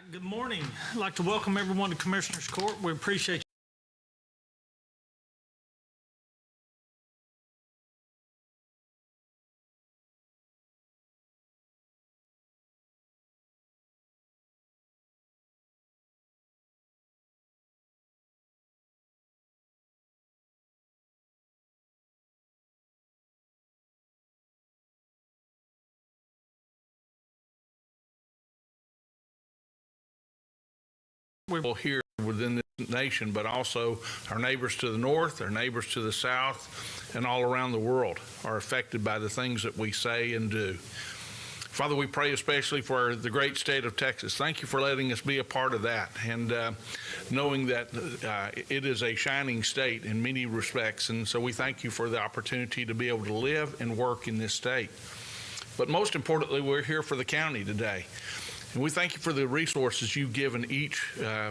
right, good morning. I'd like to welcome everyone to Commissioners Court. We appreciate People here within this nation, but also our neighbors to the north, our neighbors to the south, and all around the world are affected by the things that we say and do. Father, we pray especially for the great state of Texas. Thank you for letting us be a part of that, and knowing that it is a shining state in many respects. And so we thank you for the opportunity to be able to live and work in this state. But most importantly, we're here for the county today. And we thank you for the resources you've given each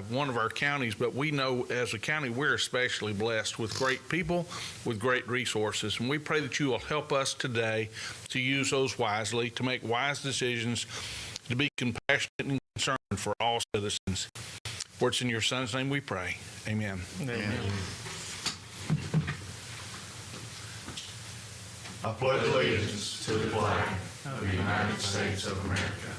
one of our counties, but we know as a county we're especially blessed with great people, with great resources. And we pray that you will help us today to use those wisely, to make wise decisions, to be compassionate and concerned for all citizens. For it's in your Son's name we pray. Amen. Amen. I pledge allegiance to the flag of the United States of America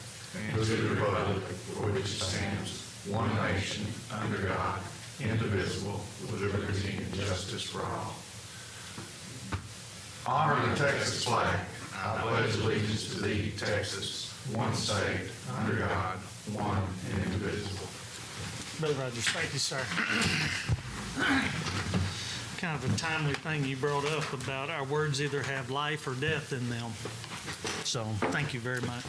and to the republic for which it stands, one nation, under God, indivisible, with liberty and justice for all. Honor the Texas flag. I pledge allegiance to thee, Texas, one state, under God, one and indivisible. Brother Rogers, thank you, sir. Kind of a timely thing you brought up about our words either have life or death in them. So thank you very much.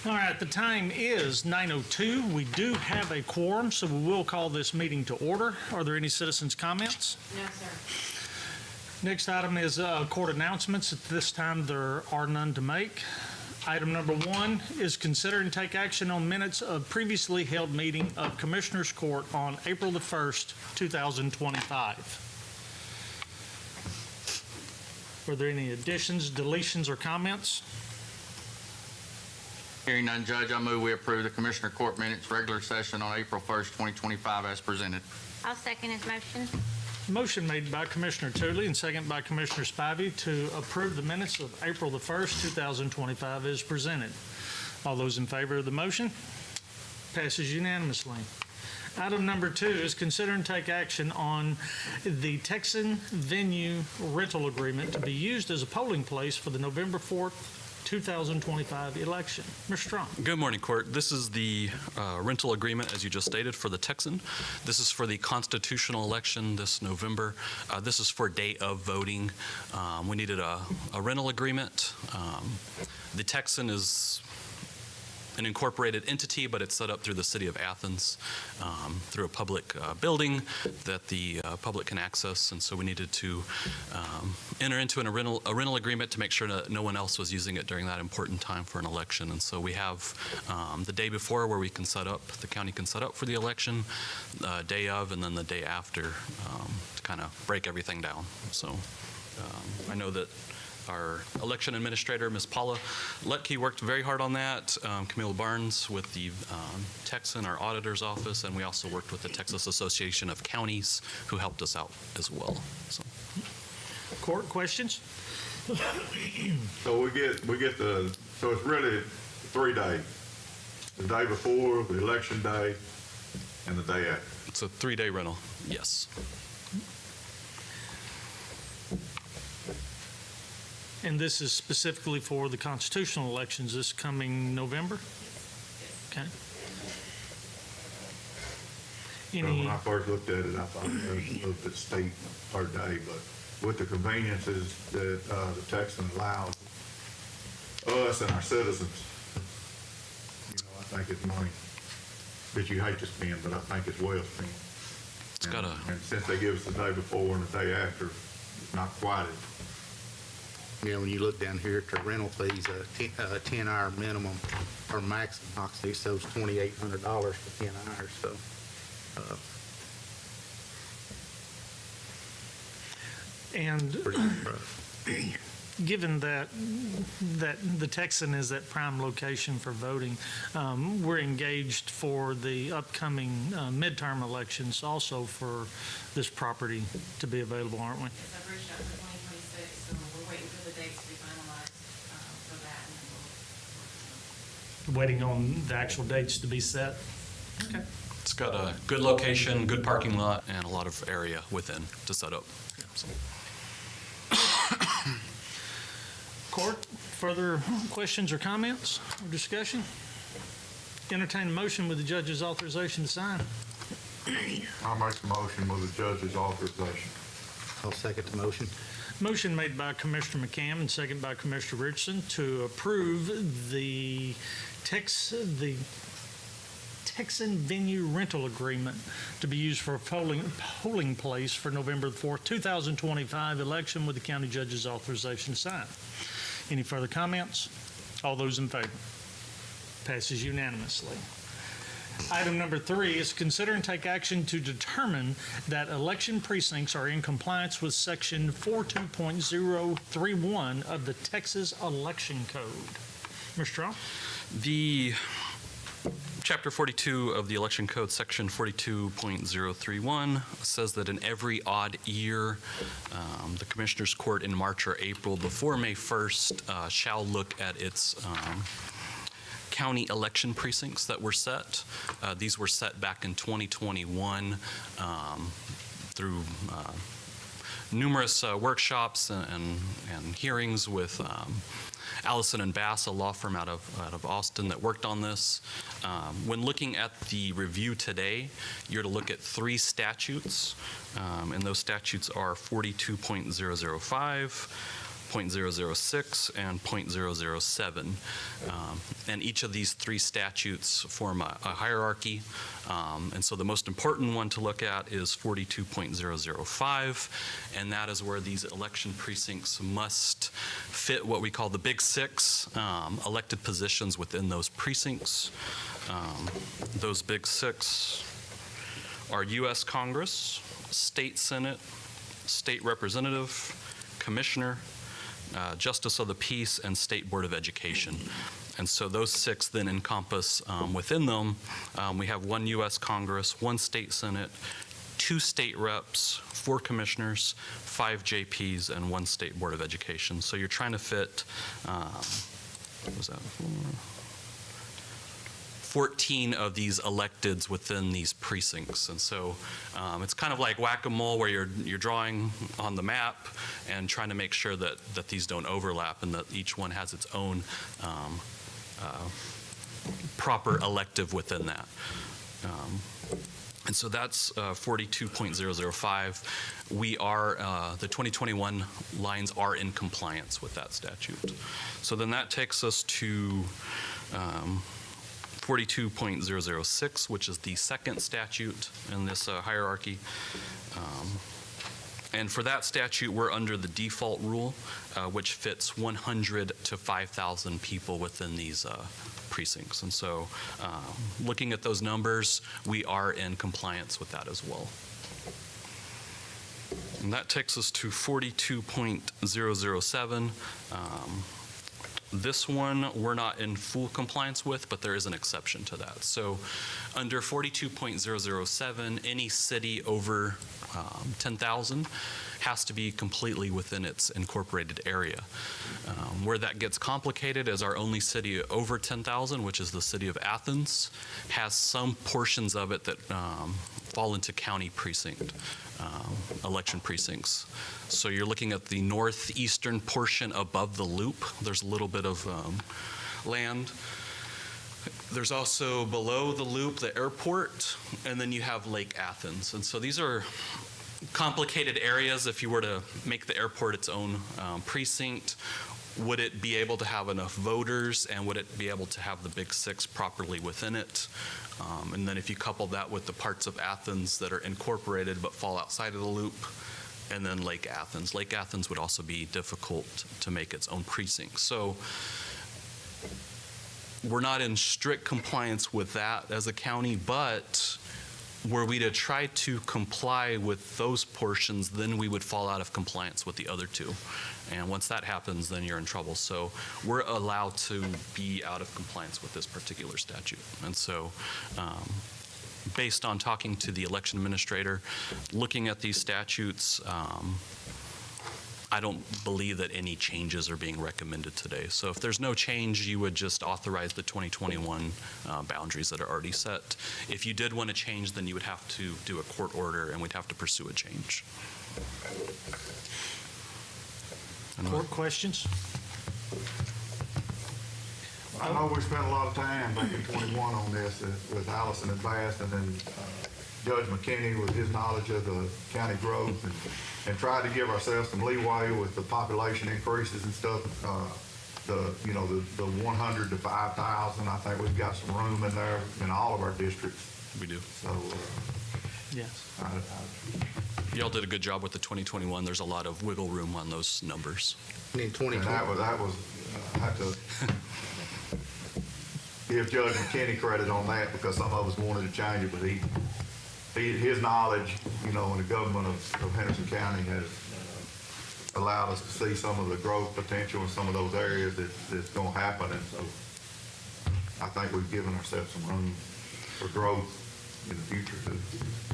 All right, the time is 9:02. We do have a quorum, so we will call this meeting to order. Are there any citizens' comments? No, sir. Next item is court announcements. At this time, there are none to make. Item number 1 is consider and take action on minutes of previously held meeting of Commissioners Court on April the 1st, 2025. Were there any additions, deletions, or comments? Hearing none, Judge, I move we approve the Commissioner Court minutes regular session on April 1st, 2025 as presented. I'll second his motion. Motion made by Commissioner Tooley and second by Commissioner Spivey to approve the minutes of April the 1st, 2025 as presented. All those in favor of the motion? Passes unanimously. Item number 2 is consider and take action on the Texan venue rental agreement to be used as a polling place for the November 4th, 2025 election. Mr. Strong. Good morning, Court. This is the rental agreement, as you just stated, for the Texan. This is for the constitutional election this November. This is for day of voting. We needed a rental agreement. The Texan is an incorporated entity, but it's set up through the city of Athens through a public building that the public can access, and so we needed to enter into a rental agreement to make sure that no one else was using it during that important time for an election. And so we have the day before where we can set up, the county can set up for the election, day of, and then the day after to kind of break everything down. So I know that our election administrator, Ms. Paula Lutke, worked very hard on that. Camille Barnes with the Texan, our auditor's office, and we also worked with the Texas Association of Counties, who helped us out as well. So. Court questions? So we get so it's really 3 days. The day before, the election day, and the day after. It's a 3-day rental, yes. And this is specifically for the constitutional elections this coming November? Okay. When I first looked at it, I thought it was a little bit steep per day, but with the conveniences that the Texan allows us and our citizens, I think it's money that you hate to spend, but I think it's well spent. It's got a. And since they give us the day before and the day after, it's not quite as. When you look down here at the rental fees, a 10-hour minimum or maximum occupancy, so it's $2,800 for 10 hours. So, and pretty rough. given that the Texan is that prime location for voting, we're engaged for the upcoming midterm elections also for this property to be available, aren't we? Yes, I've reached out for 2026, so we're waiting for the dates to be finalized for that, and then Waiting on the actual dates to be set. Okay. It's got a good location, good parking lot, and a lot of area within to set up. So, Court, further questions or comments or discussion? Entertain a motion with the judge's authorization to sign. I'll make the motion with the judge's authorization. I'll second the motion. Motion made by Commissioner McCam and second by Commissioner Richardson to approve the Texan venue rental agreement to be used for a polling place for November 4th, 2025 election with the county judge's authorization to sign. Any further comments? All those in favor? Passes unanimously. Item number 3 is consider and take action to determine that election precincts are in compliance with Section 42.031 of the Texas Election Code. Mr. Strong? The Chapter 42 of the Election Code, Section 42.031, says that in every odd year, the Commissioners Court in March or April before May 1st shall look at its county election precincts that were set. These were set back in 2021 through numerous workshops and hearings with Allison and Bass, a law firm out of Austin that worked on this. When looking at the review today, you're to look at 3 statutes, and those statutes are 42.005, .006 and .007. And each of these 3 statutes form a hierarchy. And so the most important one to look at is 42.005, and that is where these election precincts must fit what we call the Big Six elected positions within those precincts. Those Big Six are U.S. Congress, State Senate, State Representative, Commissioner, Justice of the Peace, and State Board of Education. And so those 6 then encompass within them, we have 1 U.S. Congress, 1 State Senate, 2 state reps, 4 commissioners, 5 JPs, and 1 State Board of Education. So you're trying to fit, what was that? 14 of these electeds within these precincts. And so it's kind of like whack-a-mole where you're drawing on the map and trying to make sure that these don't overlap and that each one has its own proper elective within that. And so that's 42.005. We are, the 2021 lines are in compliance with that statute. So then that takes us to 42.006, which is the second statute in this hierarchy. And for that statute, we're under the default rule, which fits 100 to 5,000 people within these precincts. And so looking at those numbers, we are in compliance with that as well. And that takes us to 42.007. This one, we're not in full compliance with, but there is an exception to that. So under 42.007, any city over 10,000 has to be completely within its incorporated area. Where that gets complicated is our only city over 10,000, which is the city of Athens, has some portions of it that fall into county precinct, election precincts. So you're looking at the northeastern portion above the loop. There's a little bit of land. There's also below the loop, the airport, and then you have Lake Athens. And so these are complicated areas. If you were to make the airport its own precinct, would it be able to have enough voters, and would it be able to have the Big Six properly within it? And then if you couple that with the parts of Athens that are incorporated but fall outside of the loop, and then Lake Athens. Lake Athens would also be difficult to make its own precinct. So we're not in strict compliance with that as a county, but Were we to try to comply with those portions, then we would fall out of compliance with the other two. And once that happens, then you're in trouble. So we're allowed to be out of compliance with this particular statute. And so based on talking to the election administrator, looking at these statutes, I don't believe that any changes are being recommended today. So if there's no change, you would just authorize the 2021 boundaries that are already set. If you did want to change, then you would have to do a court order, and we'd have to pursue a change. Court questions? I know we spent a lot of time back in 21 on this with Allison and Bass, and then Judge McKinney with his knowledge of the county growth, and tried to give ourselves some leeway with the population increases and stuff. The 100 to 5,000, I think we've got some room in there in all of our districts. We do. So, Yes. Y'all did a good job with the 2021. There's a lot of wiggle room on those numbers. And in and 2020, that was I have to give Judge McKinney credit on that, because some of us wanted to change it, but his knowledge, in the government of Henderson County has allowed us to see some of the growth potential in some of those areas that's going to happen. And so I think we've given ourselves some room for growth in the future too.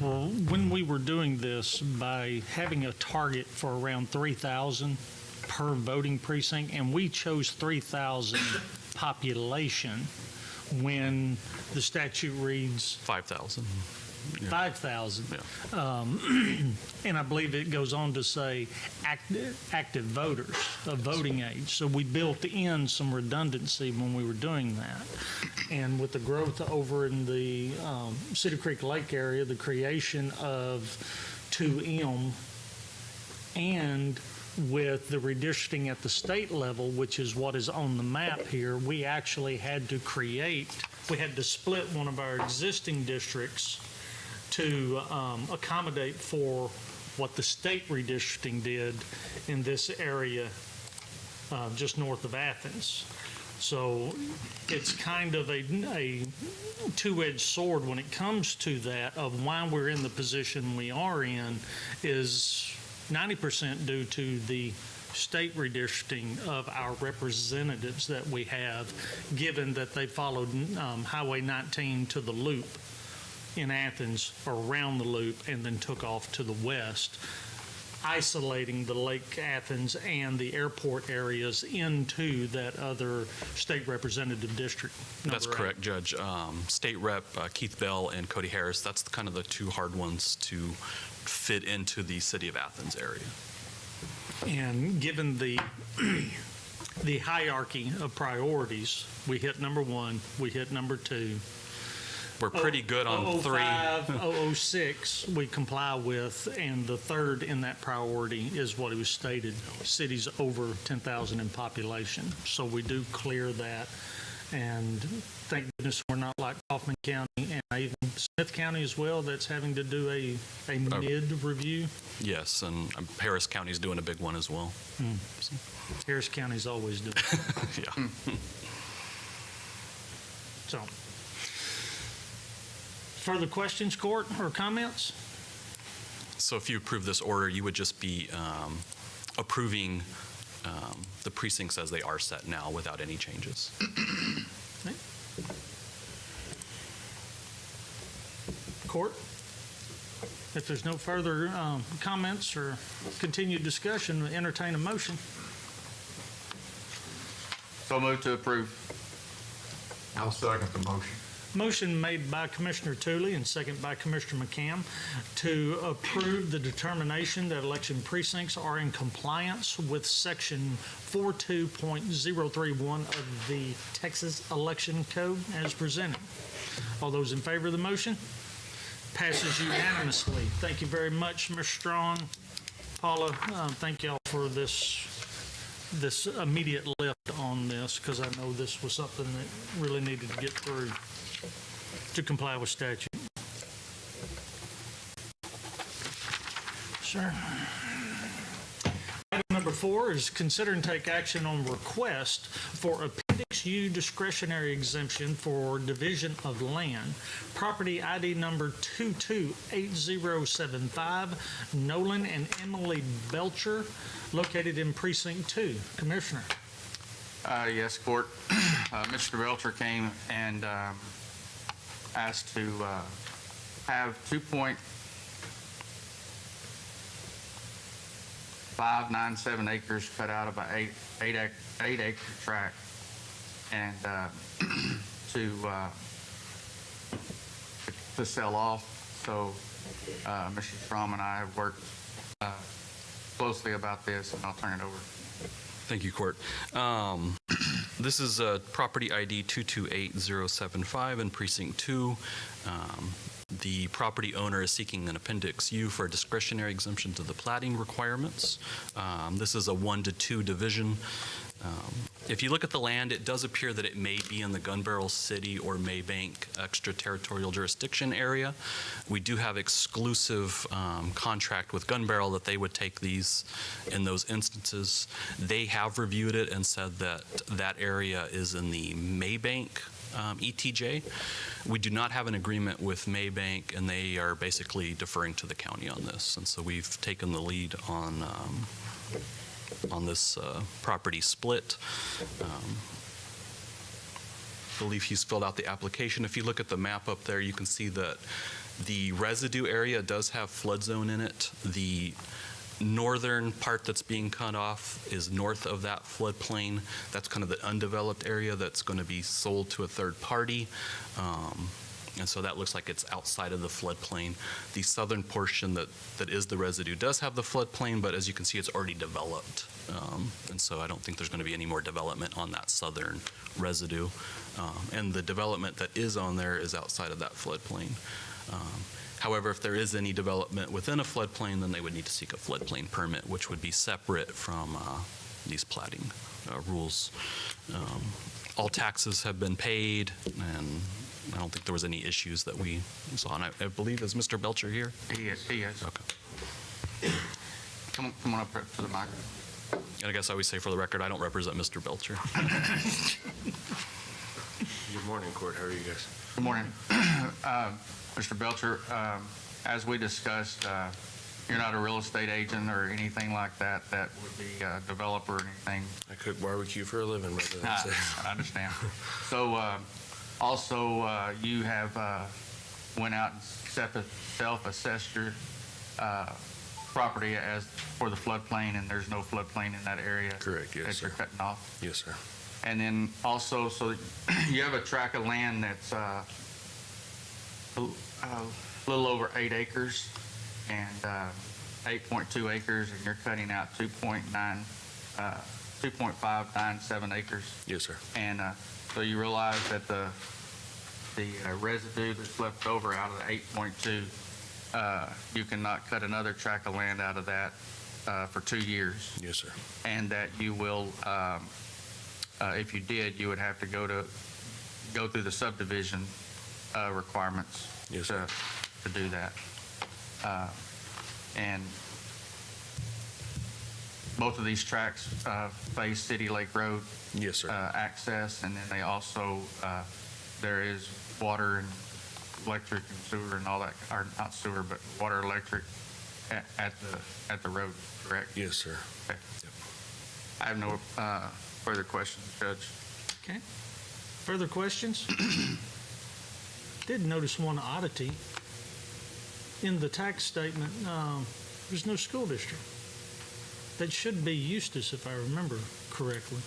Well, when we were doing this, by having a target for around 3,000 per voting precinct, and we chose 3,000 population when the statute reads 5,000. 5,000. Yeah. And I believe it goes on to say active voters of voting age. So we built in some redundancy when we were doing that. And with the growth over in the Cedar Creek Lake area, the creation of 2M, and with the redistricting at the state level, which is what is on the map here, we actually had to split one of our existing districts to accommodate for what the state redistricting did in this area just north of Athens. So it's kind of a two-edged sword when it comes to that, of why we're in the position we are in is 90% due to the state redistricting of our representatives that we have, given that they followed Highway 19 to the loop in Athens, or around the loop, and then took off to the west, isolating the Lake Athens and the airport areas into that other state representative district. That's number correct, Judge. State Rep Keith Bell and Cody Harris, that's kind of the two hard ones to fit into the City of Athens area. 8. And given the the hierarchy of priorities, we hit number 1, we hit number 2. We're pretty good on 3. 005, 006 we comply with, and the third in that priority is what it was stated, cities over 10,000 in population. So we do clear that, and thank goodness we're not like Kaufman County and even Smith County as well, that's having to do a mid-review. Yes, and Harris County's doing a big one as well. Harris County's always doing it. Yeah. So, further questions, court, or comments? So if you approve this order, you would just be approving the precincts as they are set now without any changes. Okay. Court? If there's no further comments or continued discussion, entertain a motion. So moved to approve. I'll second the motion. Motion made by Commissioner Tooley and second by Commissioner McCam to approve the determination that election precincts are in compliance with Section 42.031 of the Texas Election Code as presented. All those in favor of the motion? Passes unanimously. Thank you very much, Mr. Strong. Paula, thank y'all for this immediate lift on this, because I know this was something that really needed to get through to comply with statute. Sure. Item number 4 is consider and take action on request for a pending mixed-use discretionary exemption for division of land, property ID number 228075, Nolan and Emily Belcher, located in Precinct 2. Commissioner. Yes, Court. Mr. Belcher came and asked to have 2.597 acres cut out of an 8-acre tract, and to sell off. So Mr. Strom and I have worked closely about this, and I'll turn it over. Thank you, Court. This is property ID 228075 in Precinct 2. The property owner is seeking an Appendix U for a discretionary exemption to the plating requirements. This is a 1-to-2 division. If you look at the land, it does appear that it may be in the Gun Barrel City or Maybank extraterritorial jurisdiction area. We do have exclusive contract with Gun Barrel that they would take these in those instances. They have reviewed it and said that that area is in the Maybank ETJ. We do not have an agreement with Maybank, and they are basically deferring to the county on this. And so we've taken the lead on this property split. I believe he's filled out the application. If you look at the map up there, you can see that the residue area does have flood zone in it. The northern part that's being cut off is north of that floodplain. That's kind of the undeveloped area that's going to be sold to a third party. And so that looks like it's outside of the floodplain. The southern portion that is the residue does have the floodplain, but as you can see, it's already developed. And so I don't think there's going to be any more development on that southern residue. And the development that is on there is outside of that floodplain. However, if there is any development within a floodplain, then they would need to seek a floodplain permit, which would be separate from these plating rules. All taxes have been paid, and I don't think there was any issues that we saw. And I believe, is Mr. Belcher here? He is. Okay. Come on up to the microphone. And I guess I always say for the record, I don't represent Mr. Belcher. Good morning, Court. How are you guys? Good morning. Mr. Belcher, as we discussed, you're not a real estate agent or anything like that would be a developer or anything. I cook barbecue for a living, brother. That's it. I understand. So also, you have went out and self-assessed your property as for the floodplain, and there's no floodplain in that area. Correct, yes, that sir. you're cutting off. Yes, sir. And then also, so you have a tract of land that's a little over 8 acres and 8.2 acres, and you're cutting out 2.597 acres. Yes, sir. And so you realize that the residue that's left over out of the 8.2, you cannot cut another tract of land out of that for 2 years. Yes, sir. And that you will, if you did, you would have to go through the subdivision requirements. Yes, sir. To do that. And both of these tracks face City Lake Road Yes, sir. access, and then they also, there is water and electric and sewer and all that, or not sewer, but water, electric at the road, correct? Yes, sir. Okay. I have no further questions, Judge. Okay. Further questions? Did notice one oddity. In the tax statement, there's no school district. That should be Eustis, if I remember correctly.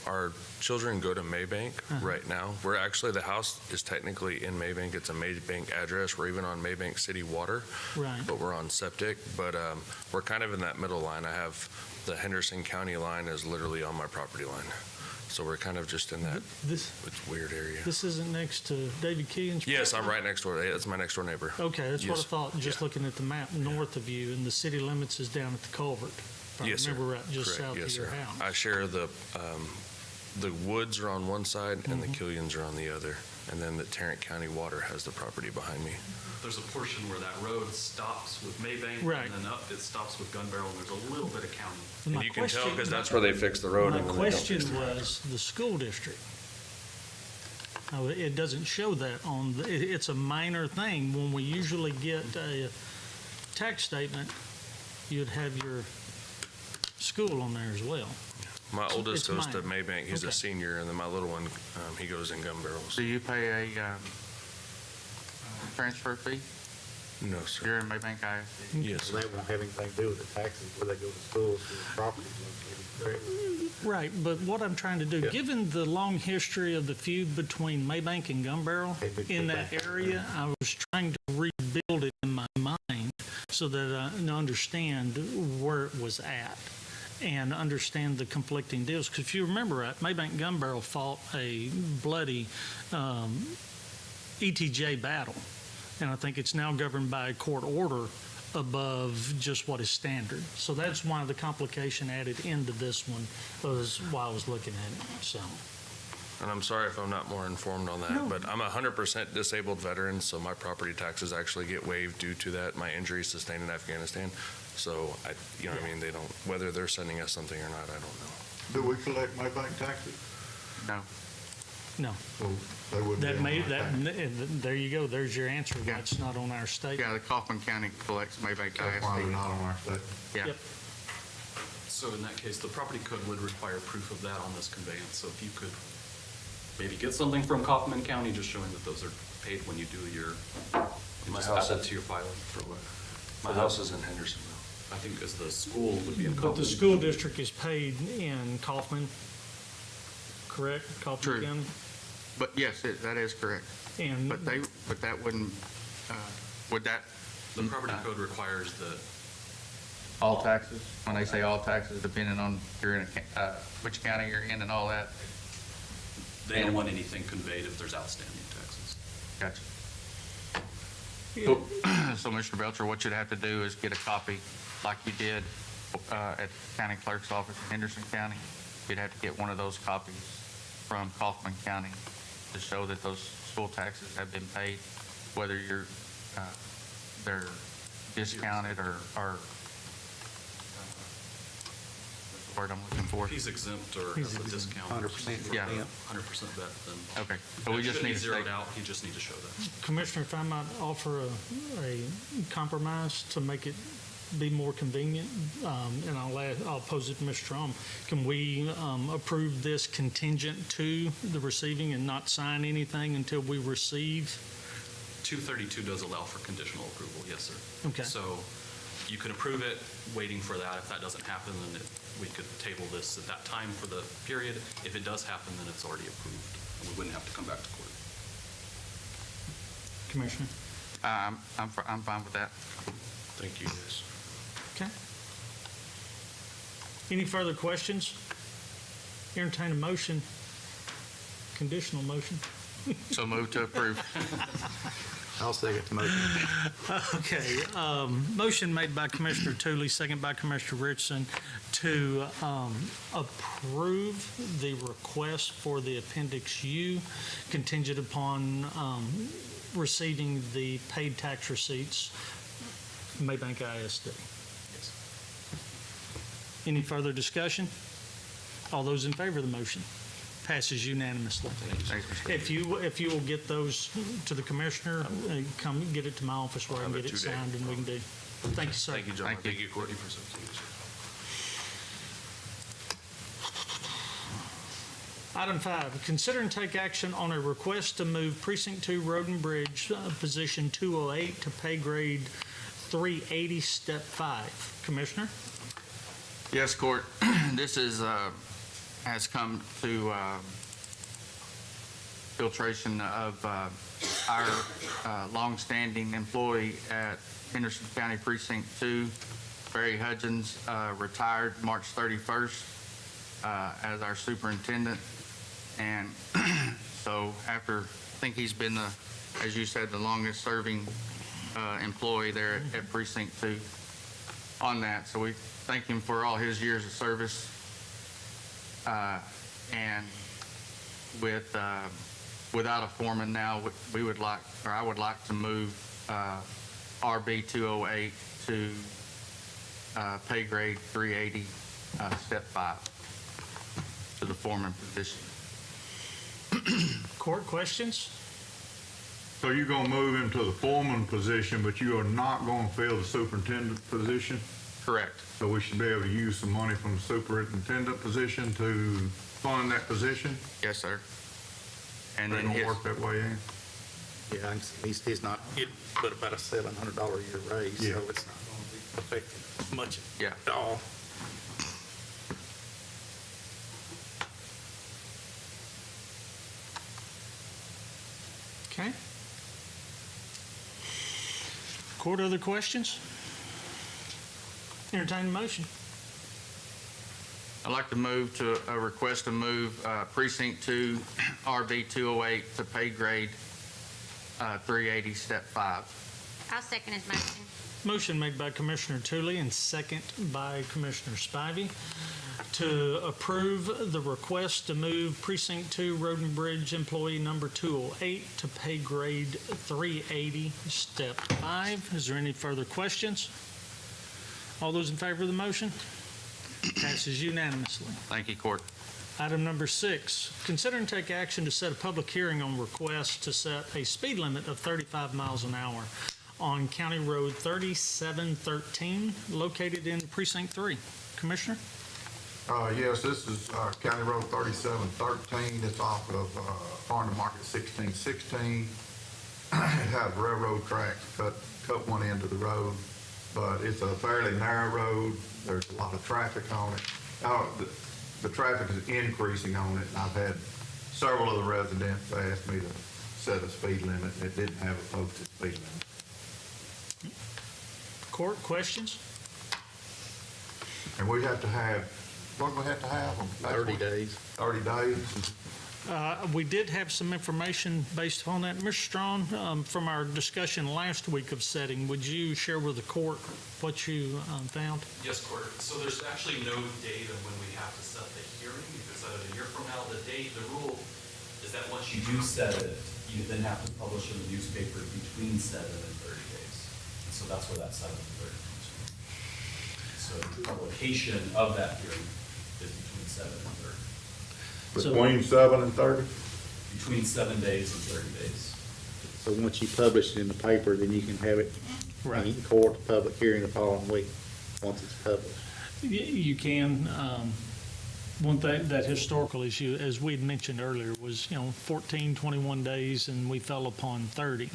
Our children go to Maybank right now. We're actually, the house is technically in Maybank. It's a Maybank address. We're even on Maybank City Water. Right. But we're on septic. But we're kind of in that middle line. I have the Henderson County line is literally on my property line. So we're kind of just in that This weird area. this isn't next to David Keegan's Yes, I'm property? right next door. That's my next door neighbor. Okay, that's what I Yes. thought, just Yeah. looking at the map north of you, and the city limits is down at the culvert. If I Yes, sir. remember right, just Correct. south Yes, of your sir. house. I share the The Woods are on one side and the Killians are on the other. And then the Tarrant County Water has the property behind me. There's a portion where that road stops with Maybank, Right. and then up it stops with Gun Barrel, and there's a little bit of county. And My you can tell question- because that's where they fixed the road. My and then they don't question fix the road. was the school district. Now, it doesn't show that on, it's a minor thing. When we usually get a tax statement, you'd have your school on there as well. My oldest it's goes to minor. Maybank. He's a Okay. senior, and then my little one, he goes in Gun Barrels. Do you pay a transfer fee? No, sir. You're in Maybank ISD? Yes, So that won't have anything to do with the taxes where they go to schools, where the property is located, correct? Right, but what I'm trying to do, Yeah. given the long history of the feud between Maybank and Gun Barrel in that area, I was trying to rebuild it in my mind so that I can understand where it was at and understand the conflicting deals. Because if you remember right, Maybank and Gun Barrel fought a bloody ETJ battle, and I think it's now governed by a court order above just what is standard. So that's why the complication added into this one was why I was looking at it, so. and I'm sorry if I'm not more informed on that, No. but I'm a 100% disabled veteran, so my property taxes actually get waived due to that, my injury sustained in Afghanistan. So you know what I mean, they don't, whether they're sending us something or not, I don't know. Do we collect my bank taxes? No. No, Well, they wouldn't be that on may, my that, tax. there you go, there's your answer. Yeah. That's not on our state. Yeah, the Kaufman County collects Maybank That's why they're ISD. not on our state. Yeah. Yep. So in that case, the property code would require proof of that on this conveyance. So if you could maybe get something from Kaufman County, just showing that those are paid when you do your, and My just house add that is- to your filing. My house is in Henderson, I think as the school would be in But Kaufman. the school district is paid in Kaufman, correct? Kaufman True. County? But yes, that is correct. And But that wouldn't, would that, The property code requires that all taxes? When they say all taxes, depending on you're in which county you're in and all that? they don't want anything conveyed if there's outstanding taxes. Gotcha. So, Mr. Belcher, what you'd have to do is get a copy, like you did at the county clerk's office in Henderson County. You'd have to get one of those copies from Kaufman County to show that those school taxes have been paid, whether they're discounted or what's the word I'm looking for? If he's exempt or has a discount. 100% Yeah. exempt. 100% vet, then. Okay, so we That just shouldn't need be to zeroed state, out, you just need to show that. Commissioner, if I might offer a compromise to make it be more convenient, and I'll pose it to Mr. Strom. Can we approve this contingent to the receiving and not sign anything until we receive? 232 does allow for conditional approval, yes, sir. Okay. So you can approve it, waiting for that. If that doesn't happen, then we could table this at that time for the period. If it does happen, then it's already approved, and we wouldn't have to come back to court. Commissioner? I'm fine with that. Thank you, guys. Okay. Any further questions? Entertain a motion, conditional motion. So move to approve. I'll second the motion. Okay, motion made by Commissioner Tooley, second by Commissioner Richardson to approve the request for the Appendix U contingent upon receiving the paid tax receipts, Maybank ISD. Any further discussion? All those in favor of the motion? Passes unanimously. Thanks, Mr. If you will get those to the commissioner, come get it to my office where I can I'll have get it it today. signed and we can do. Thank you, sir. Thank you, gentlemen. Thank you. Thank you, Courtney, for something. Item 5, consider and take action on a request to move Precinct 2 Road and Bridge, Position 208 to pay grade 380, Step 5. Commissioner? Yes, Court. This has come to filtration of our longstanding employee at Henderson County Precinct 2, Barry Hudgens, retired March 31st as our superintendent. And so after, I think he's been the, as you said, the longest serving employee there at Precinct 2 on that. So we thank him for all his years of service. And without a foreman now, we would like, or I would like to move RB 208 to pay grade 380, step 5, to the foreman position. Court questions? So you're gonna move him to the foreman position, but you are not gonna fill the superintendent position? Correct. So we should be able to use some money from the superintendent position to fund that position? Yes, sir. And It then gonna his, work that way, Ann? Yeah, he's not getting but about a $700 a year raise, so Yeah. it's not going to be affecting much yeah, at all. Okay. Court, other questions? Entertain the motion. I'd like to move to, request to move precinct 2, RB 208 to pay grade 380, step 5. I'll second his motion. Motion made by Commissioner Tooley and second by Commissioner Spivey to approve the request to move Precinct 2 Road and Bridge employee number 208 to pay grade 380, step 5. Is there any further questions? All those in favor of the motion? Passes unanimously. Thank you, Court. Item number 6, consider and take action to set a public hearing on request to set a speed limit of 35 miles an hour on County Road 3713, located in Precinct 3. Commissioner? Yes, this is County Road 3713. It's off of Farm to Market 1616. It has railroad tracks cut one end of the road, but it's a fairly narrow road. There's a lot of traffic on it. The traffic is increasing on it, and I've had several of the residents ask me to set a speed limit. It didn't have a posted speed limit. Court, questions? And we have to have, what do we have to have? 30 days. 30 days? We did have some information based upon that. Mr. Strong, from our discussion last week of setting, would you share with the court what you found? Yes, Court. So there's actually no date of when we have to set the hearing, because a year from now, the rule is that once you do set it, you then have to publish in the newspaper between 7 and 30 days. And so that's where that 7 and 30 comes from. So the publication of that hearing is between 7 and 30. Between 7 and 30? Between 7 days and 30 days. So once you publish it in the paper, then you can have it Right. in court, public hearing the following week, once it's published. You can. One thing, that historical issue, as we had mentioned earlier, was, 14, 21 days, and we fell upon 30.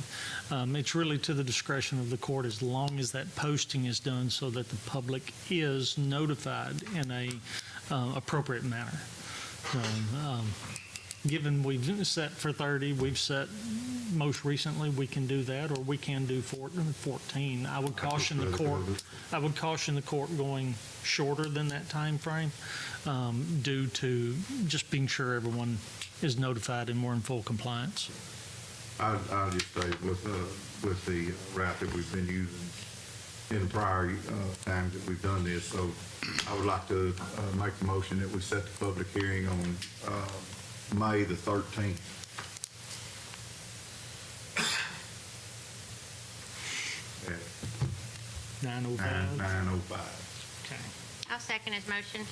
It's really to the discretion of the court as long as that posting is done so that the public is notified in a appropriate manner. So, given we've set for 30, we've set, most recently, we can do that, or we can do 14. I would caution the court going shorter than that time frame, due to just being sure everyone is notified and we're in full compliance. I'll just stay with the route that we've been using in the prior times that we've done this. So I would like to make the motion that we set the public hearing on May the 13th. At 9:05. 9:05. Okay. I'll second his motion.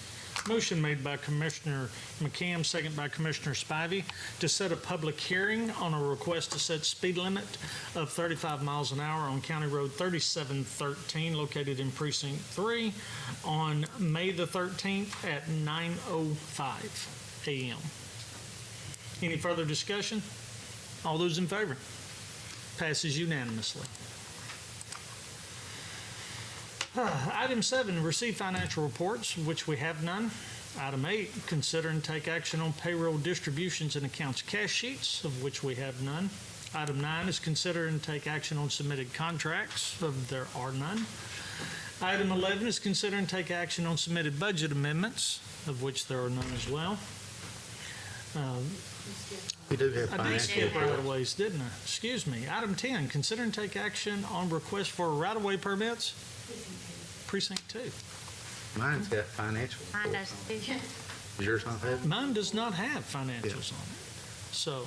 Motion made by Commissioner McCam, second by Commissioner Spivey, to set a public hearing on a request to set speed limit of 35 miles an hour on County Road 3713, located in Precinct 3, on May the 13th at 9:05 a.m. Any further discussion? All those in favor? Passes unanimously. Item 7, receive financial reports, which we have none. Item 8, consider and take action on payroll distributions and accounts cash sheets, of which we have none. Item 9 is consider and take action on submitted contracts, of there are none. Item 11 is consider and take action on submitted budget amendments, of which there are none as well. We do have I did financial skip reports. right-of-ways, didn't I? Excuse me. Item 10, consider and take action on request for right-of-way permits. Precinct 2. Mine's got financial Mine reports does on too. it. Does yours not have? Mine does not have financials on it. So,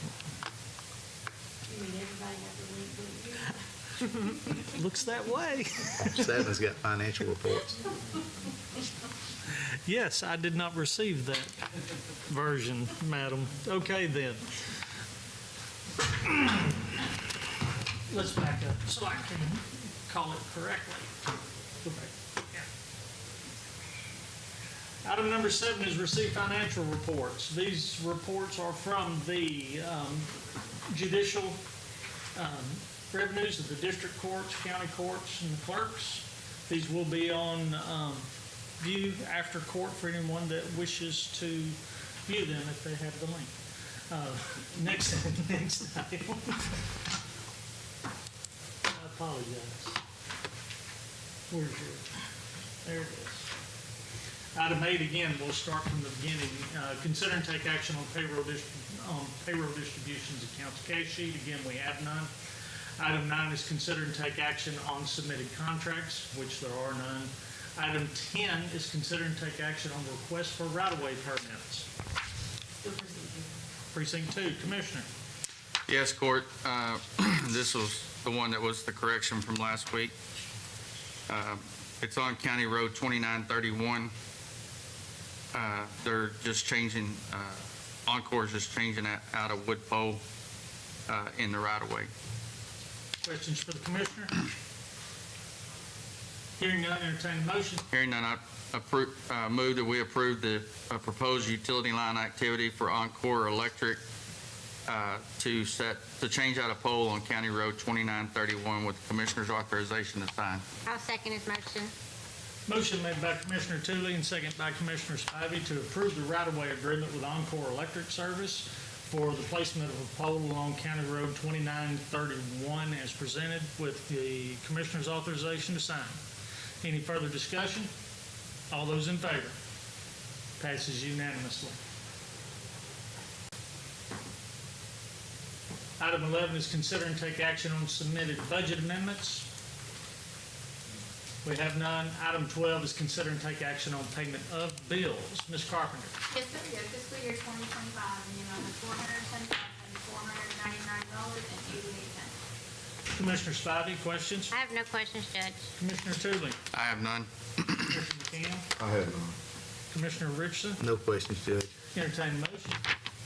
You mean everybody got the link, but you? looks that way. Seven's got financial reports. Yes, I did not receive that version, madam. Okay, then. Let's back up so I can call it correctly. Go back. Yeah. Item number 7 is receive financial reports. These reports are from the judicial revenues of the district courts, county courts, and the clerks. These will be on view after court for anyone that wishes to view them if they have the link. Next item. I apologize. Where's yours? There it is. Item 8, again, we'll start from the beginning. Consider and take action on payroll distributions accounts cash sheet. Again, we have none. Item 9 is consider and take action on submitted contracts, which there are none. Item 10 is consider and take action on request for right-of-way permits. Precinct 2, Commissioner. Yes, Court. This was the one that was the correction from last week. It's on County Road 2931. They're just changing, Encore's just changing out a wood pole in the right-of-way. Questions for the Commissioner? Hearing none, entertain a motion. Hearing none, I move that we approve the proposed utility line activity for Encore Electric to change out a pole on County Road 2931 with the Commissioner's authorization to sign. I'll second his motion. Motion made by Commissioner Tooley and second by Commissioner Spivey to approve the right-of-way agreement with Encore Electric Service for the placement of a pole along County Road 2931 as presented with the Commissioner's authorization to sign. Any further discussion? All those in favor? Passes unanimously. Item 11 is consider and take action on submitted budget amendments. We have none. Item 12 is consider and take action on payment of bills. Ms. Carpenter. Yes, sir, we have fiscal year 2025 in the amount of $410,499.88. Commissioner Spivey, questions? I have no questions, Judge. Commissioner Tooley? I have none. Commissioner McCann? I had none. Commissioner Richardson? No questions, Judge. Entertain a motion.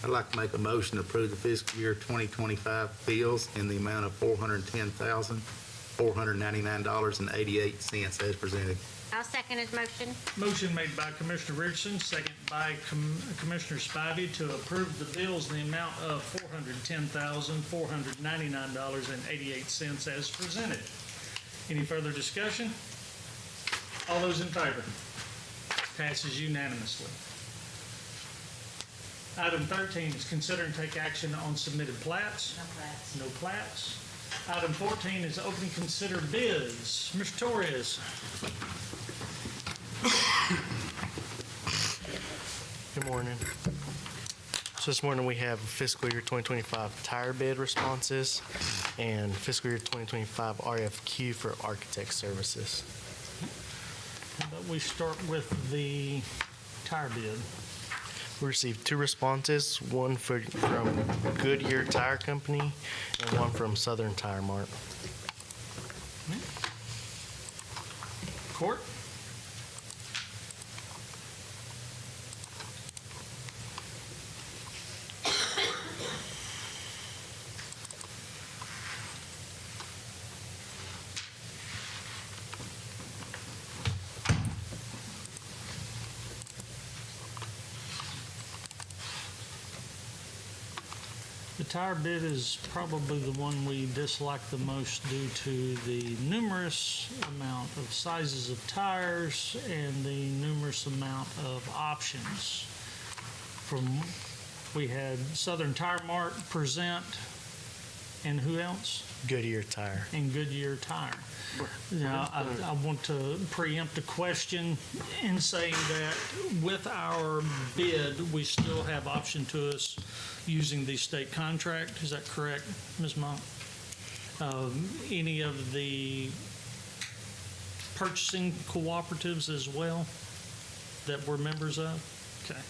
I'd like to make a motion to approve the fiscal year 2025 bills in the amount of $410,499.88 as presented. I'll second his motion. Motion made by Commissioner Richardson, second by Commissioner Spivey to approve the bills in the amount of $410,499.88 as presented. Any further discussion? All those in favor? Passes unanimously. Item 13 is consider and take action on submitted plats. No plats. No plats. Item 14 is open and consider bids. Mr. Torres. Good morning. So this morning we have fiscal year 2025 tire bid responses and fiscal year 2025 RFQ for architect services. How about we start with the tire bid? We received 2 responses, one from Goodyear Tire Company and one from Southern Tire Mart. Court? The tire bid is probably the one we dislike the most due to the numerous amount of sizes of tires and the numerous amount of options. We had Southern Tire Mart present, and who else? Goodyear Tire. And Goodyear Tire. Now, I want to preempt a question in saying that with our bid, we still have option to us using the state contract. Is that correct, Ms. Monk? Any of the purchasing cooperatives as well that we're members of? Okay.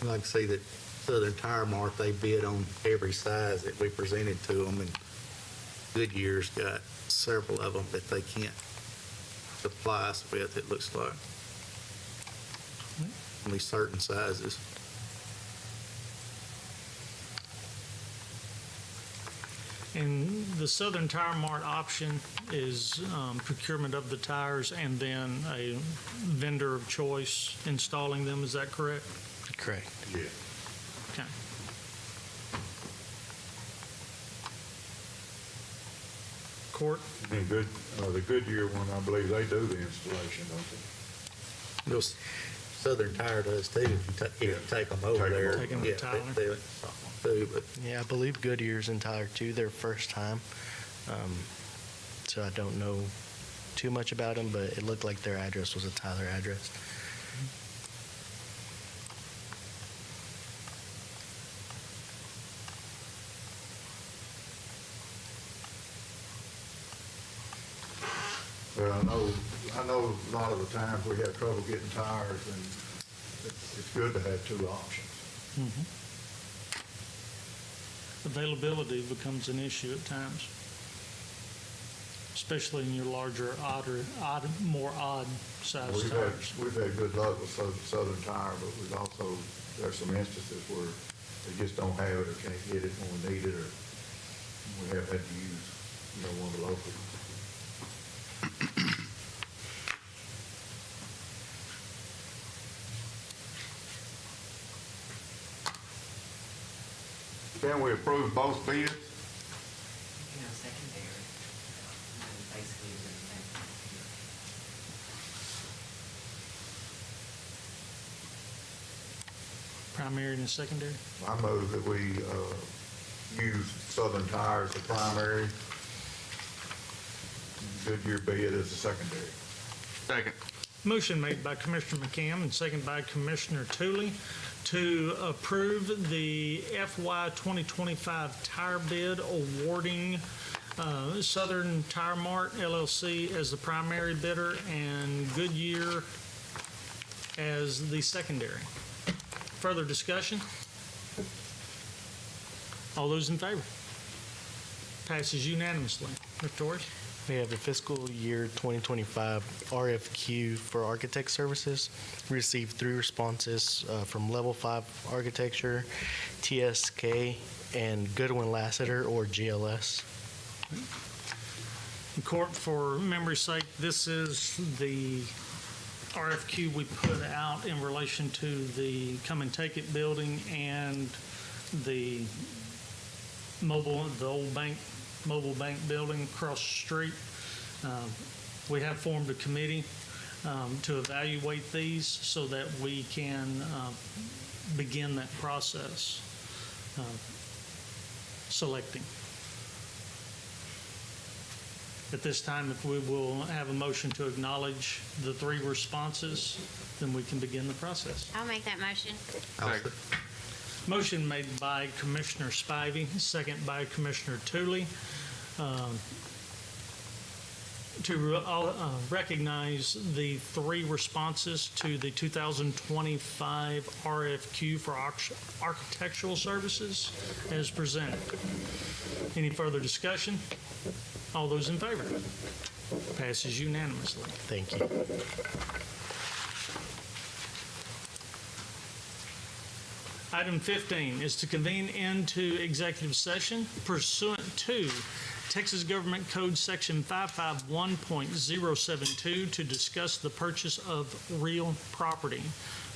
Like I say, that Southern Tire Mart, they bid on every size that we presented to them, and Goodyear's got several of them that they can't supply us with, it looks like. Only certain sizes. And the Southern Tire Mart option is procurement of the tires and then a vendor of choice installing them, is that correct? Correct. Yeah. Okay. Court? And the Goodyear one, I believe they do the installation, don't they? Those Southern Tire does too, if you take them over Take 'em there. over. Take 'em to Yeah, Tyler. they do it too, but Yeah, I believe Goodyear's and Tyler too, their first time. So I don't know too much about them, but it looked like their address was a Tyler address. Well, I know a lot of the times we have trouble getting tires, and it's good to have two options. Availability becomes an issue at times, especially in your larger, more odd-sized tires. We've had good luck with Southern Tire, but we've also, there's some instances where they just don't have it or can't get it when we need it, or we have had to use, one of the local. Can we approve both bids? Secondary. Basically, it's the same. Primary and secondary? I move that we use Southern Tire as the primary, Goodyear bid as the secondary. Second. Motion made by Commissioner McCam and second by Commissioner Tooley to approve the FY 2025 tire bid awarding Southern Tire Mart LLC as the primary bidder and Goodyear as the secondary. Further discussion? All those in favor? Passes unanimously. Mr. Torres? We have the fiscal year 2025 RFQ for architect services. We received 3 responses from Level 5 Architecture, TSK, and Goodwin Lassiter, or GLS. In court, for memory's sake, this is the RFQ we put out in relation to the Come and Take It building and the old mobile bank building across the street. We have formed a committee to evaluate these so that we can begin that process, selecting. At this time, if we will have a motion to acknowledge the 3 responses, then we can begin the process. I'll make that motion. Second. Motion made by Commissioner Spivey, second by Commissioner Tooley, to recognize the 3 responses to the 2025 RFQ for architectural services as presented. Any further discussion? All those in favor? Passes unanimously. Thank you. Item 15 is to convene into executive session pursuant to Texas Government Code Section 551.072 to discuss the purchase of real property.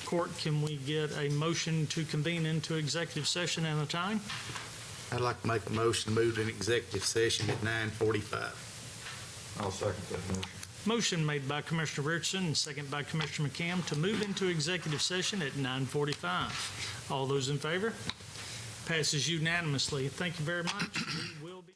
Court, can we get a motion to convene into executive session at a time? I'd like to make a motion to move to an executive session at 9:45. I'll second that motion. Motion made by Commissioner Richardson and second by Commissioner McCam to move into executive session at 9:45. All those in favor? Passes unanimously. Thank you very much. We will be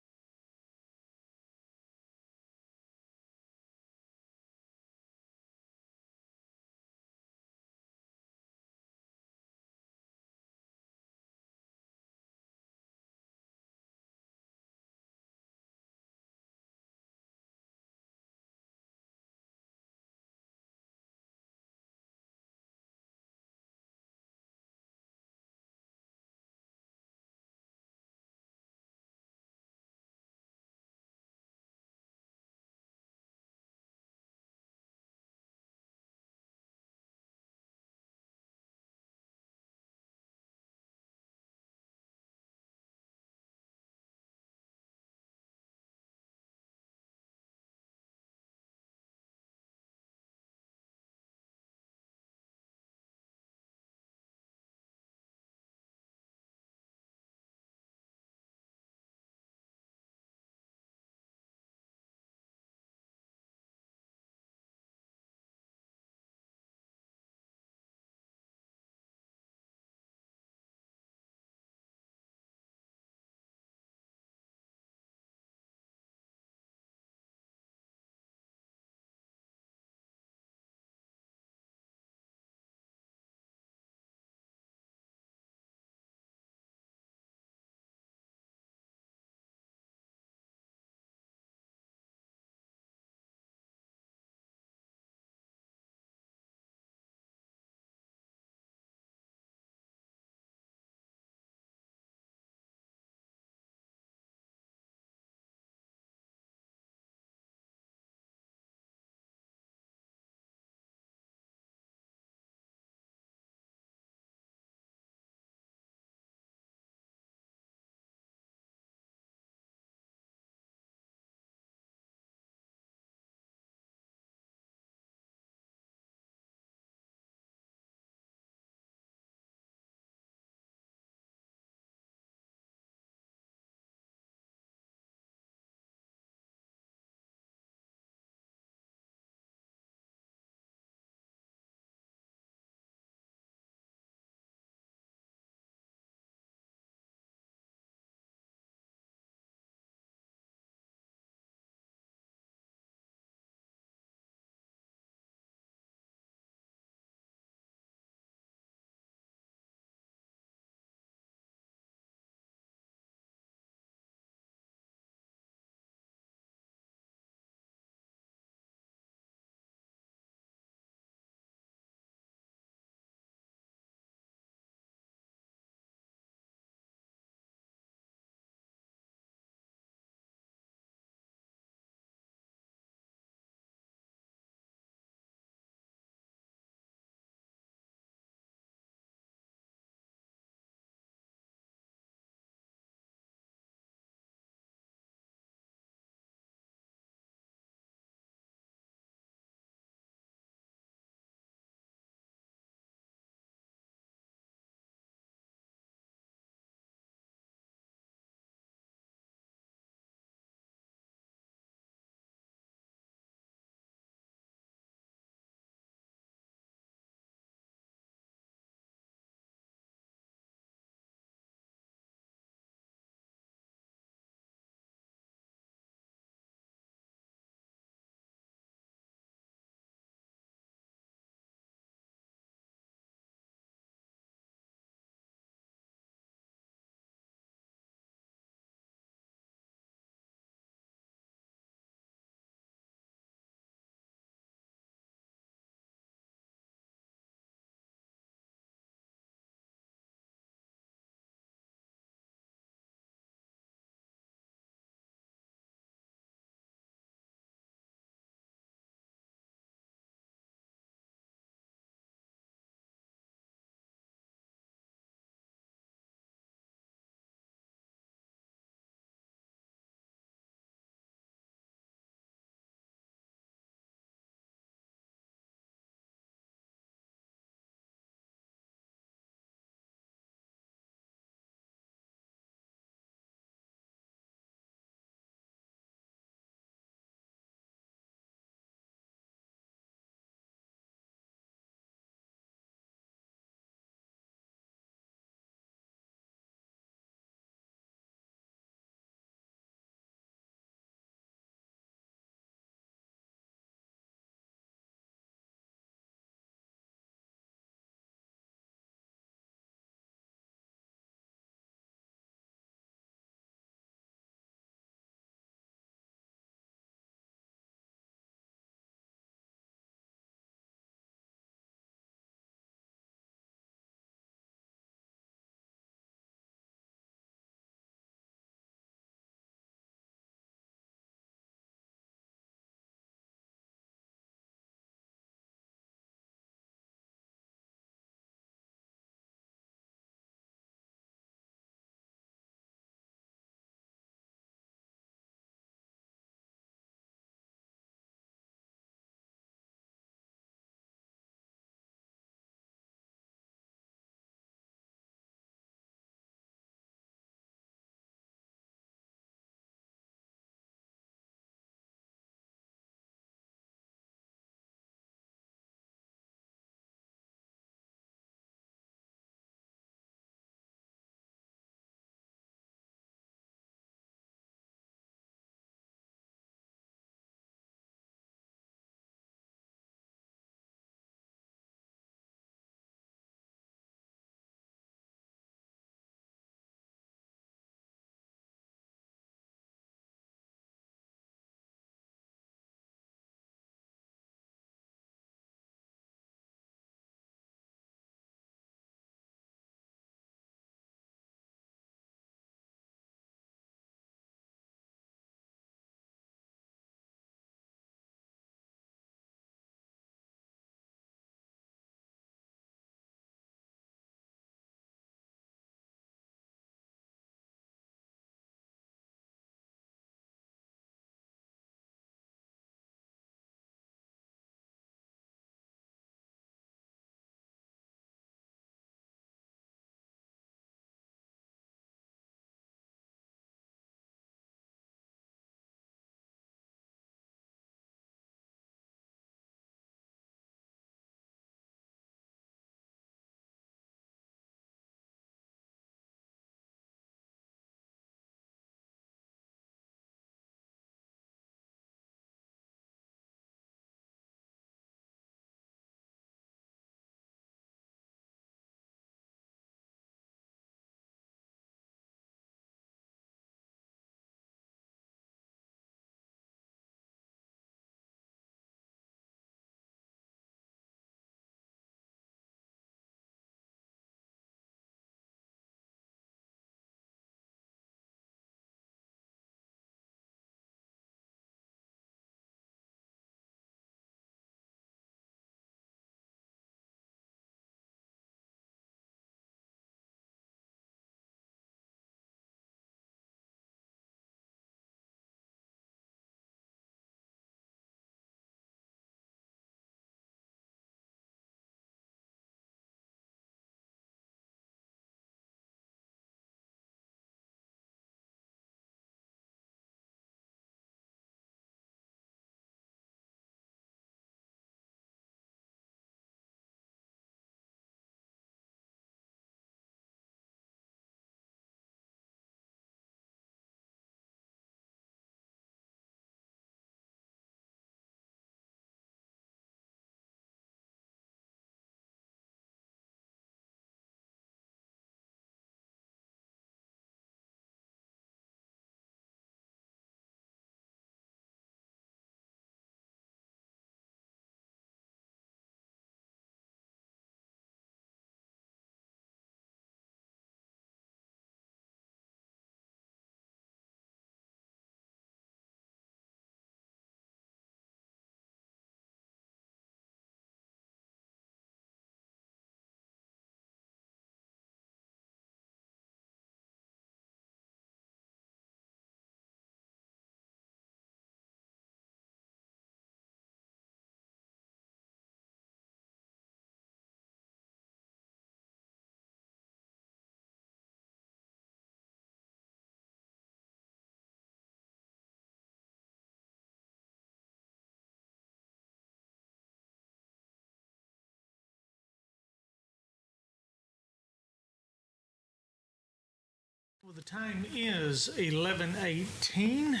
Well, the time is 11:18.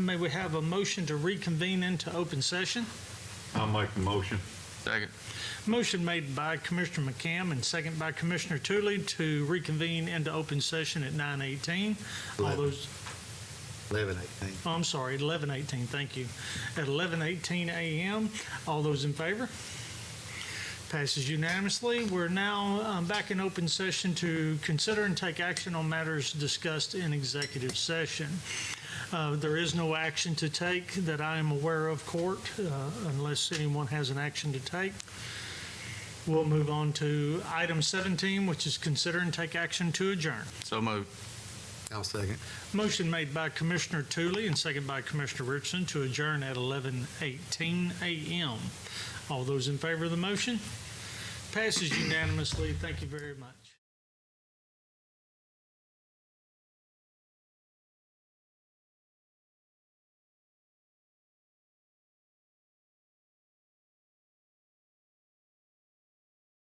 May we have a motion to reconvene into open session? I'll make the motion. Second. Motion made by Commissioner McCam and second by Commissioner Tooley to reconvene into open session at 9:18. All 11. those, 11:18. oh, I'm sorry, 11:18, thank you. At 11:18 a.m., all those in favor? Passes unanimously. We're now back in open session to consider and take action on matters discussed in executive session. There is no action to take that I am aware of, court, unless anyone has an action to take. We'll move on to item 17, which is consider and take action to adjourn. So moved. I'll second. Motion made by Commissioner Tooley and second by Commissioner Richardson to adjourn at 11:18 a.m. All those in favor of the motion? Passes unanimously. Thank you very much.